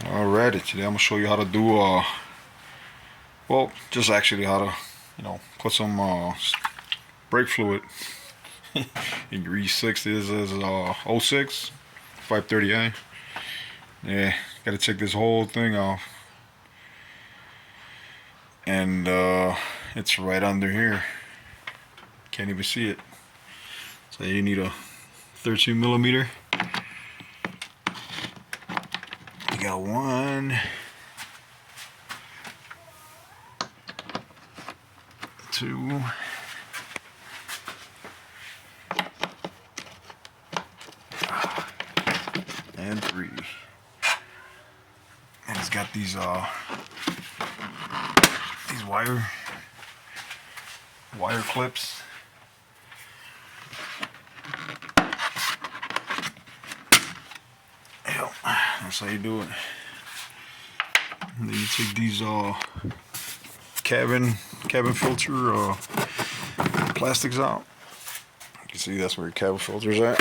Alrighty, today I'm gonna show you how to do well, just actually how to, put some brake fluid in your E60. This is '06 530i. Yeah, gotta check this whole thing off, and it's right under here. Can't even see it. So you need a 13 millimeter. You got one, two, and three. And it's got these wire clips. Yep, that's how you do it. And then you take these cabin filter plastics out. You can see that's where your cabin filter's at.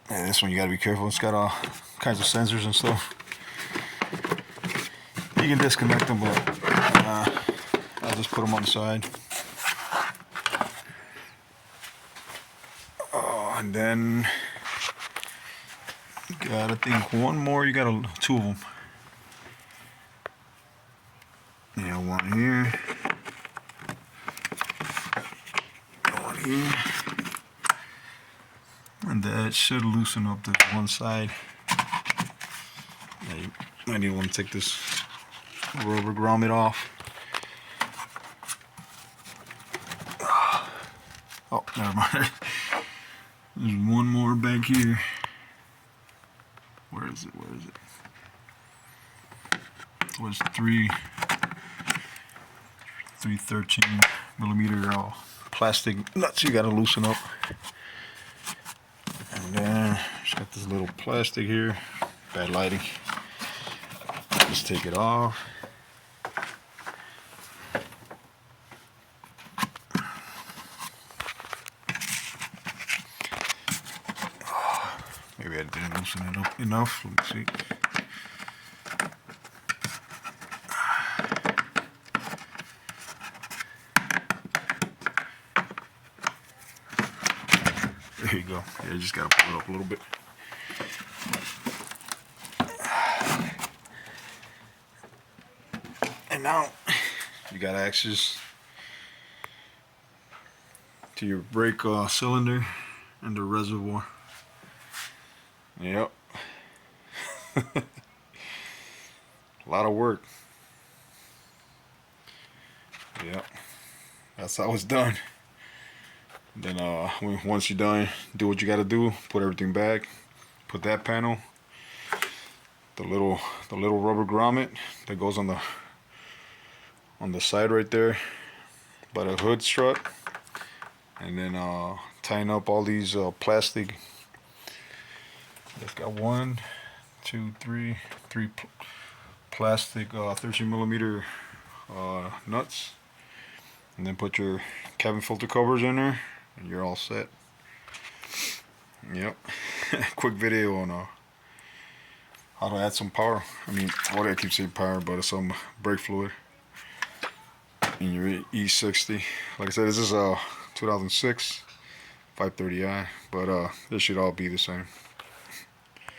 And this one you gotta be careful. It's got all kinds of sensors and stuff. You can disconnect them, but I'll just put them on the side. And then you got, I think, one more. You got two of them. Yeah, one here, one here, and that should loosen up this one side. Yeah, you might need to take this rubber grommet off. Oh, never mind. There's one more back here. Where is it? Where is it? It was 13 millimeter plastic nuts you gotta loosen up. And then just got this little plastic here. Bad lighting. Just take it off. Maybe I didn't loosen it up enough. Let me see. There you go. Yeah, you just gotta pull it up a little bit. And now you got access to your brake cylinder and the reservoir. Yep. A lot of work. Yep. That's how it's done. Then once you're done, do what you gotta do. Put everything back. Put that panel, the little rubber grommet that goes on the side right there by the hood strut, and then tying up all these plastic. It's got one, two, three plastic 13 millimeter nuts, and then put your cabin filter covers in there, and you're all set. Yep. Quick video on how to add some power. I mean, what I keep saying power, but it's some brake fluid in your E60. Like I said, this is 2006 530i, but this should all be the same.